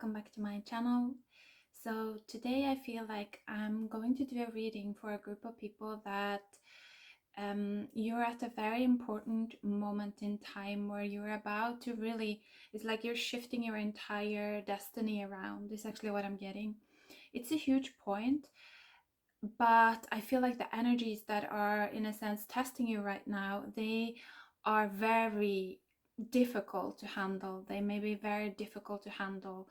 welcome back to my channel. So today I feel like I'm going to do a reading for a group of people that you're at a very important moment in time where you're about to really, it's like you're shifting your entire destiny around. Is actually what I'm getting. It's a huge point, but I feel like the energies that are in a sense testing you right now, they are very difficult to handle. They may be very difficult to handle.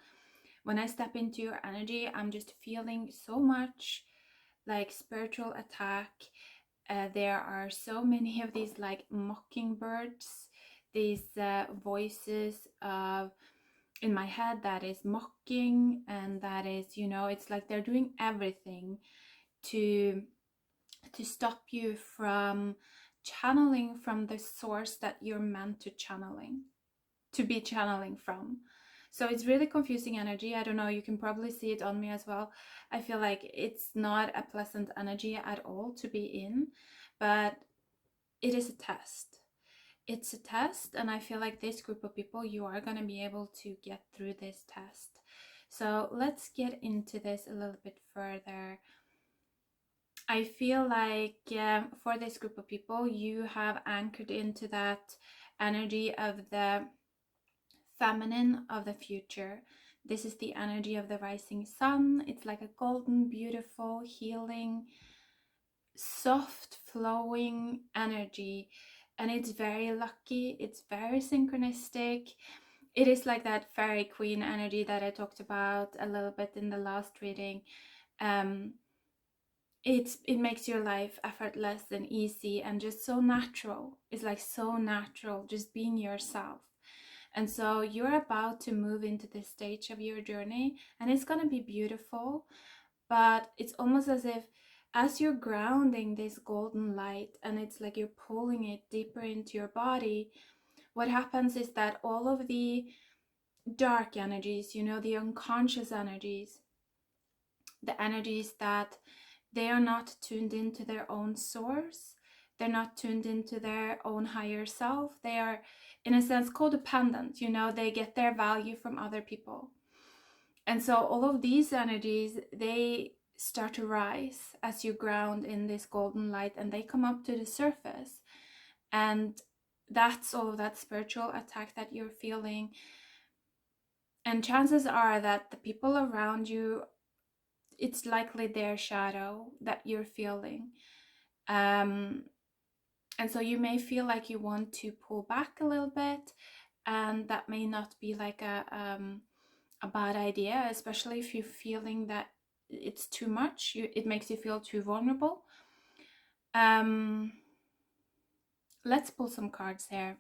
When I step into your energy, I'm just feeling so much like spiritual attack. There are so many of these like mockingbirds, these voices of in my head that is mocking, and that is, it's like they're doing everything to stop you from channeling from the source that you're meant to be channeling from. So it's really confusing energy. I don't know, you can probably see it on me as well. I feel like it's not a pleasant energy at all to be in, but it is a test. It's a test, and I feel like this group of people, you are going to be able to get through this test. So let's get into this a little bit further. I feel like for this group of people, you have anchored into that energy of the feminine of the future. This is the energy of the rising sun. It's like a golden, beautiful, healing, soft, flowing energy. And it's very lucky. It's very synchronistic. It is like that fairy queen energy that I talked about a little bit in the last reading. It makes your life effortless and easy and just so natural. It's like so natural, just being yourself. And so you're about to move into this stage of your journey, and it's going to be beautiful, but it's almost as if as you're grounding this golden light and it's like you're pulling it deeper into your body, what happens is that all of the dark energies, the unconscious energies, the energies that they are not tuned into their own source, they're not tuned into their own higher self, they are in a sense codependent, they get their value from other people. And so all of these energies, they start to rise as you ground in this golden light, and they come up to the surface. And that's all of that spiritual attack that you're feeling. And chances are that the people around you, it's likely their shadow that you're feeling. And so you may feel like you want to pull back a little bit, and that may not be like a bad idea, especially if you're feeling that it's too much. It makes you feel too vulnerable. Let's pull some cards here.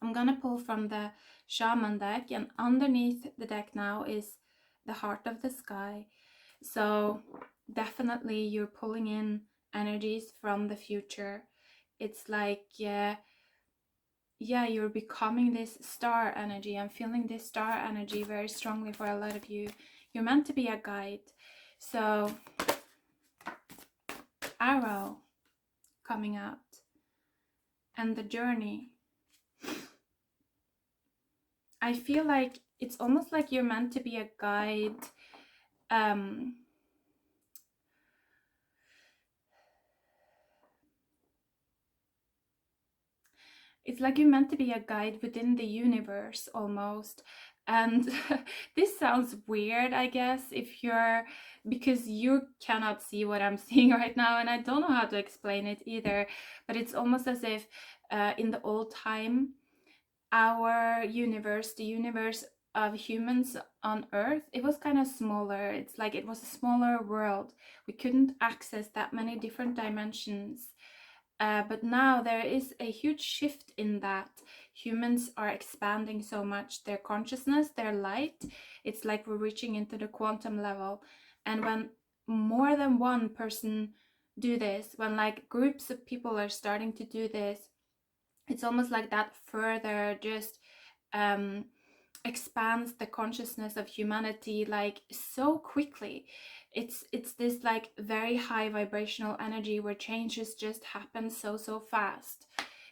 I'm gonna pull from the Shaman deck, and underneath the deck now is the Heart of the Sky. So definitely you're pulling in energies from the future. It's like, yeah, you're becoming this star energy. I'm feeling this star energy very strongly for a lot of you. You're meant to be a guide. So, arrow coming out, and the journey. I feel like it's almost like you're meant to be a guide. It's like you're meant to be a guide within the universe almost. And this sounds weird, I guess, because you cannot see what I'm seeing right now, and I don't know how to explain it either, but it's almost as if in the old time, our universe, the universe of humans on Earth, it was kind of smaller. It's like it was a smaller world. We couldn't access that many different dimensions. But now there is a huge shift in that. Humans are expanding so much their consciousness, their light. It's like we're reaching into the quantum level. And when more than one person do this, when like groups of people are starting to do this, it's almost like that further just expands the consciousness of humanity like so quickly. It's this like very high vibrational energy where changes just happen so fast.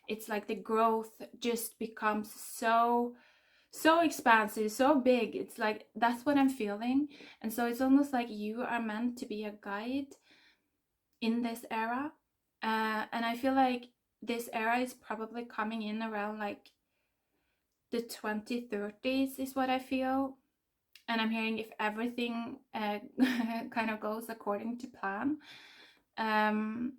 It's like the growth just becomes so so expansive, so big. It's like that's what I'm feeling. And so it's almost like you are meant to be a guide in this era. And I feel like this era is probably coming in around like the 2030s, is what I feel. And I'm hearing if everything kind of goes according to plan. Um,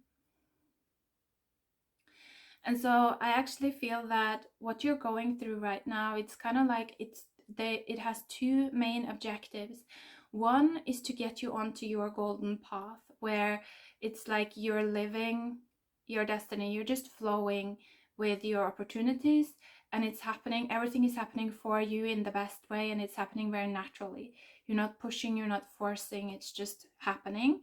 and so I actually feel that what you're going through right now, it's kind of like it has two main objectives. One is to get you onto your golden path, where it's like you're living your destiny, you're just flowing with your opportunities, and it's happening, everything is happening for you in the best way, and it's happening very naturally. You're not pushing, you're not forcing, it's just happening.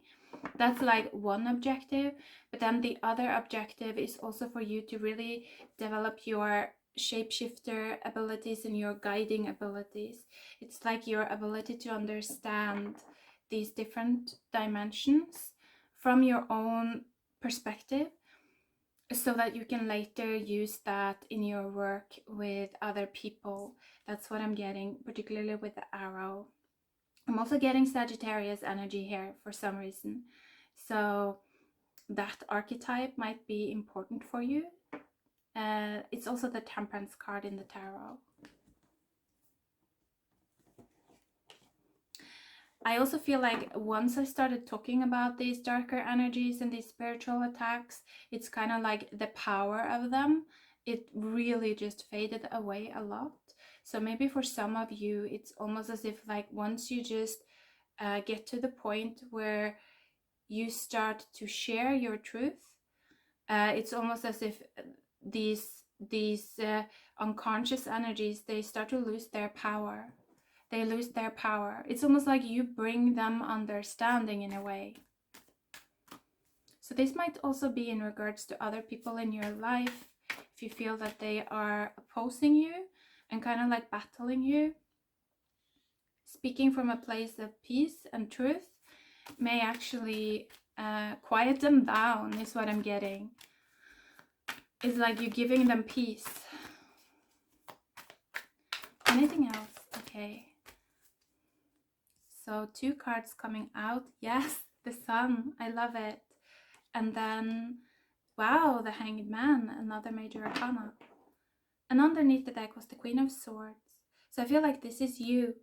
That's like one objective. But then the other objective is also for you to really develop your shapeshifter abilities and your guiding abilities. It's like your ability to understand these different dimensions from your own perspective, so that you can later use that in your work with other people. That's what I'm getting, particularly with the arrow. I'm also getting Sagittarius energy here for some reason. So that archetype might be important for you. It's also the Temperance card in the tarot. I also feel like once I started talking about these darker energies and these spiritual attacks, it's kind of like the power of them, it really just faded away a lot. So maybe for some of you, it's almost as if like once you just get to the point where you start to share your truth, it's almost as if these unconscious energies, they start to lose their power. They lose their power. It's almost like you bring them understanding in a way. So this might also be in regards to other people in your life. If you feel that they are opposing you and kind of like battling you, speaking from a place of peace and truth may actually quiet them down, is what I'm getting. It's like you're giving them peace. Anything else? Okay. So 2 cards coming out. Yes, the Sun. I love it. And then, wow, the Hanged Man, another major arcana. And underneath the deck was the Queen of Swords. So I feel like this is you.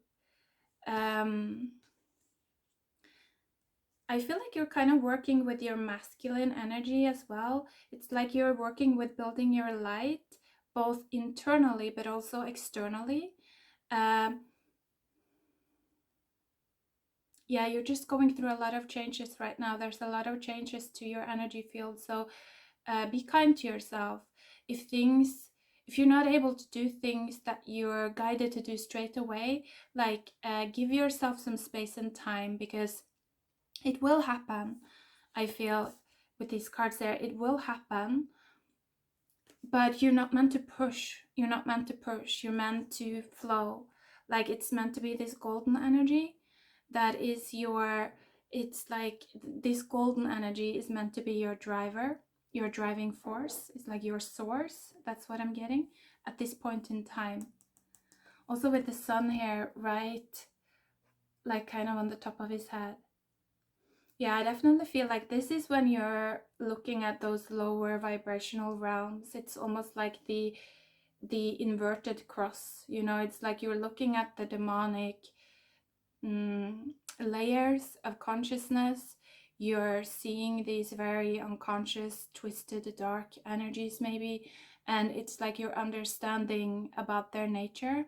I feel like you're kind of working with your masculine energy as well. It's like you're working with building your light, both internally but also externally. Yeah, you're just going through a lot of changes right now. There's a lot of changes to your energy field. So be kind to yourself. If you're not able to do things that you're guided to do straight away, like give yourself some space and time, because it will happen. I feel with these cards there, it will happen. But you're not meant to push. You're not meant to push. You're meant to flow. Like it's meant to be this golden energy that is it's like this golden energy is meant to be your driver, your driving force. It's like your source. That's what I'm getting at this point in time. Also with the Sun here, right, like kind of on the top of his head. Yeah, I definitely feel like this is when you're looking at those lower vibrational realms. It's almost like the inverted cross, you know. It's like you're looking at the demonic layers of consciousness. You're seeing these very unconscious, twisted, dark energies maybe, and it's like you're understanding about their nature.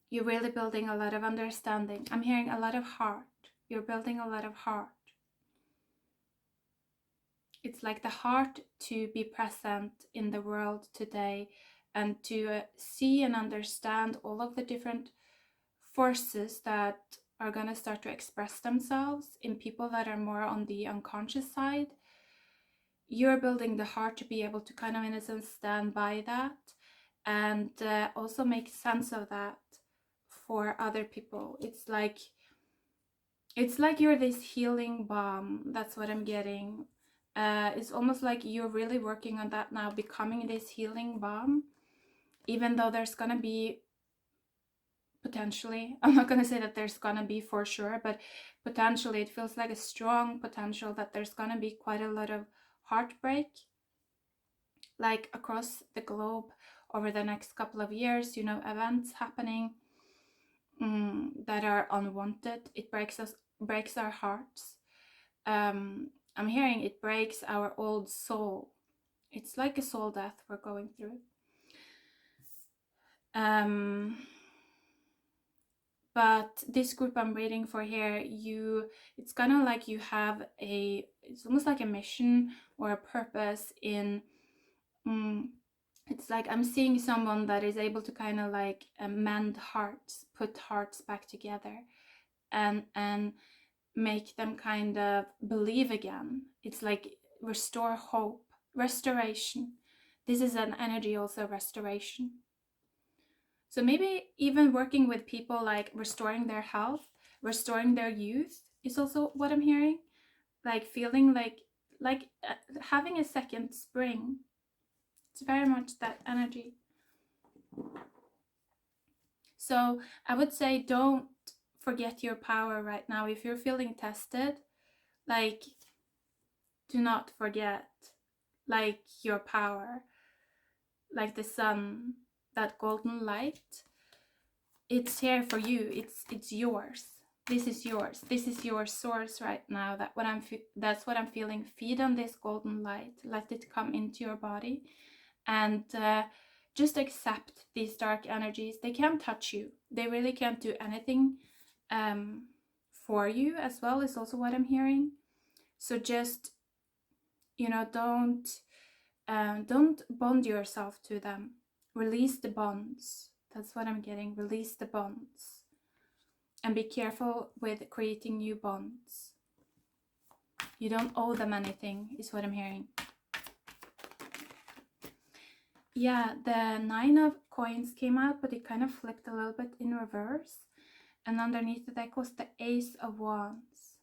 You're really building a lot of understanding. I'm hearing a lot of heart. You're building a lot of heart. It's like the heart to be present in the world today and to see and understand all of the different forces that are going to start to express themselves in people that are more on the unconscious side. You're building the heart to be able to kind of, in a sense, stand by that and also make sense of that for other people. It's like you're this healing balm. That's what I'm getting. It's almost like you're really working on that now, becoming this healing balm. even though there's gonna be potentially, I'm not gonna say that there's gonna be for sure, but potentially it feels like a strong potential that there's gonna be quite a lot of heartbreak, like across the globe over the next couple of years, events happening that are unwanted. It breaks our hearts. I'm hearing it breaks our old soul. It's like a soul death we're going through. But this group I'm reading for here, it's kind of like you have it's almost like a mission or a purpose in, it's like I'm seeing someone that is able to kind of like mend hearts, put hearts back together, and make them kind of believe again. It's like restore hope, restoration. This is an energy also, restoration. So maybe even working with people, like restoring their health, restoring their youth is also what I'm hearing. Like feeling like having a second spring. It's very much that energy. So I would say don't forget your power right now. If you're feeling tested, like do not forget like your power, like the sun, that golden light. It's here for you. It's yours. This is yours. This is your source right now. That's what I'm feeling. Feed on this golden light. Let it come into your body, and just accept these dark energies. They can't touch you. They really can't do anything for you as well. Is also what I'm hearing. So just don't bond yourself to them. Release the bonds. That's what I'm getting. Release the bonds. And be careful with creating new bonds. You don't owe them anything, is what I'm hearing. Yeah, the 9 of coins came out, but it kind of flipped a little bit in reverse. And underneath the deck was the Ace of Wands.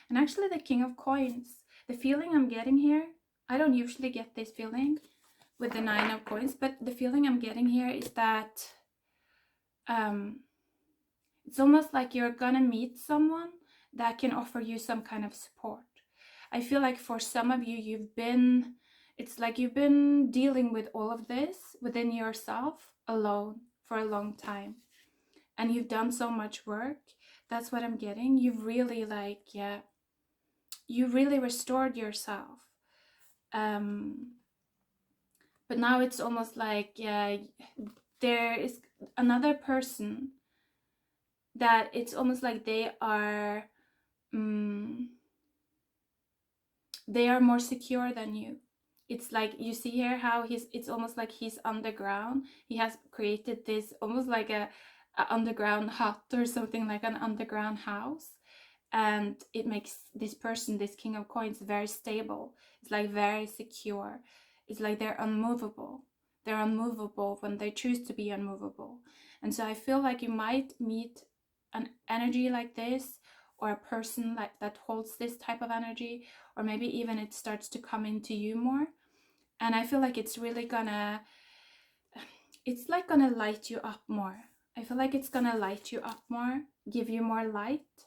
And actually the King of Coins. The feeling I'm getting here, I don't usually get this feeling with the 9 of coins, but the feeling I'm getting here is that it's almost like you're gonna meet someone that can offer you some kind of support. I feel like for some of you, it's like you've been dealing with all of this within yourself alone for a long time, and you've done so much work. That's what I'm getting. You've really you really restored yourself. But now it's almost like there is another person that it's almost like they are more secure than you. It's like you see here how it's almost like he's underground. He has created this almost like a underground hut or something, like an underground house, and it makes this person, this King of Coins, very stable. It's like very secure. It's like they're unmovable. They're unmovable when they choose to be unmovable. And so I feel like you might meet an energy like this, or a person like that holds this type of energy, or maybe even it starts to come into you more. And I feel like it's really gonna light you up more. I feel like it's gonna light you up more, give you more light.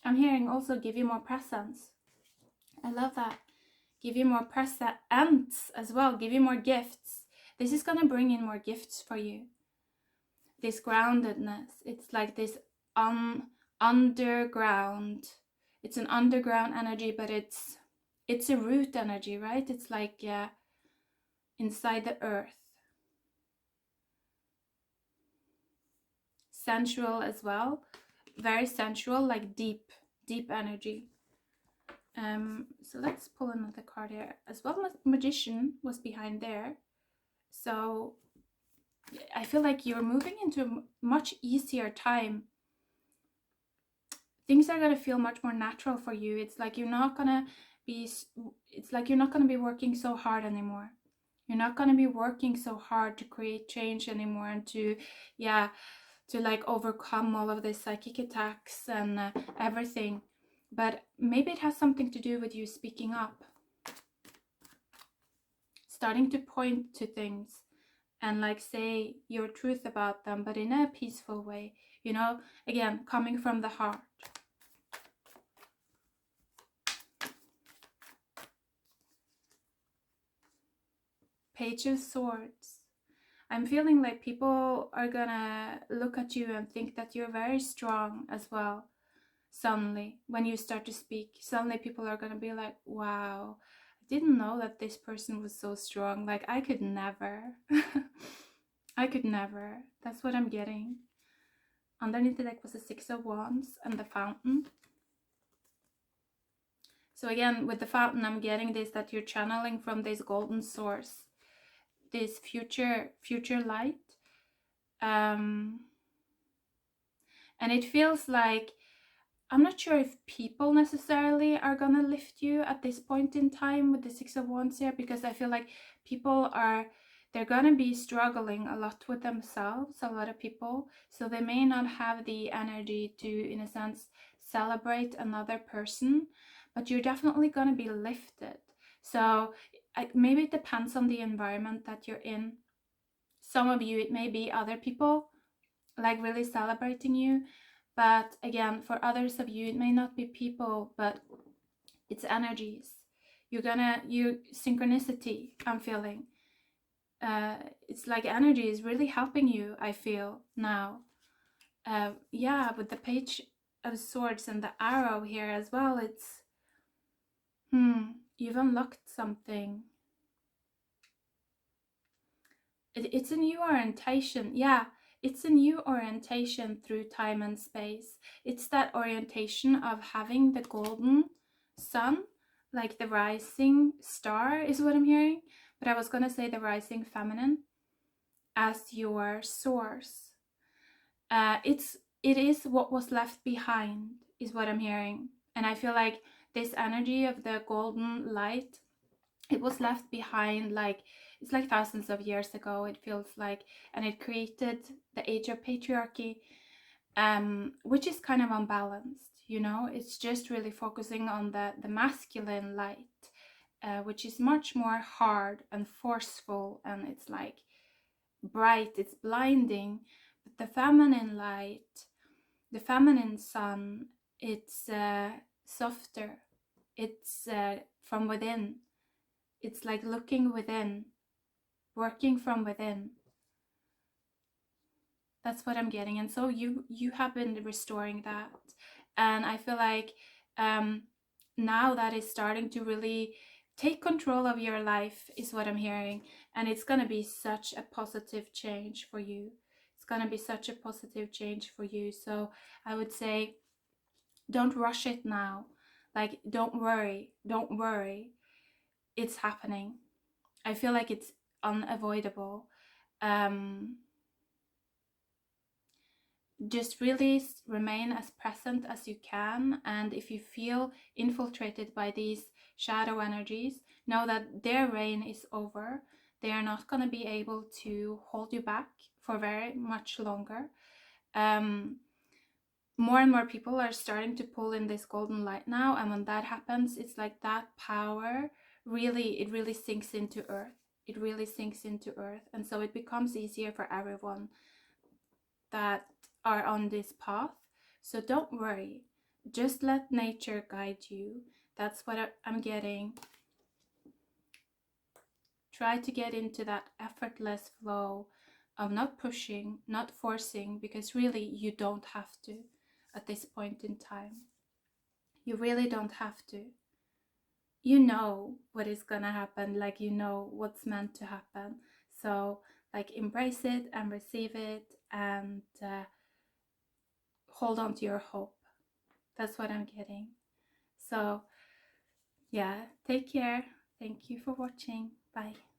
I'm hearing also give you more presence. I love that. Give you more presents as well. Give you more gifts. This is gonna bring in more gifts for you. This groundedness. It's like this underground. It's an underground energy, but it's a root energy, right? It's like inside the earth. Sensual as well. Very sensual, like deep energy. So let's pull another card here as well. Magician was behind there. So I feel like you're moving into a much easier time. Things are going to feel much more natural for you. It's like you're not going to be working so hard anymore. You're not going to be working so hard to create change anymore, and to like overcome all of the psychic attacks and everything. But maybe it has something to do with you speaking up, starting to point to things, and like say your truth about them, but in a peaceful way, you know, again, coming from the heart. Page of Swords. I'm feeling like people are gonna look at you and think that you're very strong as well. Suddenly, when you start to speak, suddenly people are gonna be like, wow, I didn't know that this person was so strong. Like, I could never. I could never. That's what I'm getting. Underneath the deck was the Six of Wands and the Fountain. So again, with the Fountain, I'm getting this, that you're channeling from this golden source, this future light. And it feels like, I'm not sure if people necessarily are gonna lift you at this point in time with the Six of Wands here, because I feel like people are, they're gonna be struggling a lot with themselves, a lot of people, so they may not have the energy to, in a sense, celebrate another person, but you're definitely gonna be lifted. So maybe it depends on the environment that you're in. Some of you, it may be other people like really celebrating you, but again, for others of you, it may not be people, but it's energies. You synchronicity, I'm feeling. It's like energy is really helping you, I feel now. Yeah, with the Page of Swords and the arrow here as well, it's, you've unlocked something. It's a new orientation. Yeah, it's a new orientation through time and space. It's that orientation of having the golden sun, like the rising star is what I'm hearing. But I was going to say the rising feminine as your source. It is what was left behind is what I'm hearing. And I feel like this energy of the golden light, it was left behind, like it's like thousands of years ago, it feels like, and it created the age of patriarchy, which is kind of unbalanced, you know. It's just really focusing on the masculine light, which is much more hard and forceful, and it's like bright, it's blinding. But the feminine light, the feminine sun, it's softer, it's from within. It's like looking within, working from within. That's what I'm getting. And so you have been restoring that. And I feel like now that is starting to really take control of your life is what I'm hearing. And it's going to be such a positive change for you. It's going to be such a positive change for you. So I would say, don't rush it now. Like, don't worry. It's happening. I feel like it's unavoidable. Just really remain as present as you can, and if you feel infiltrated by these shadow energies, know that their reign is over. They are not going to be able to hold you back for very much longer. More and more people are starting to pull in this golden light now, and when that happens, it's like that power it really sinks into earth. It really sinks into earth, and so it becomes easier for everyone that are on this path. So don't worry, just let nature guide you. That's what I'm getting. Try to get into that effortless flow of not pushing, not forcing, because really you don't have to at this point in time. You really don't have to. You know what is gonna happen, like you know what's meant to happen. So like embrace it and receive it, and hold on to your hope. That's what I'm getting. So yeah, take care. Thank you for watching. Bye.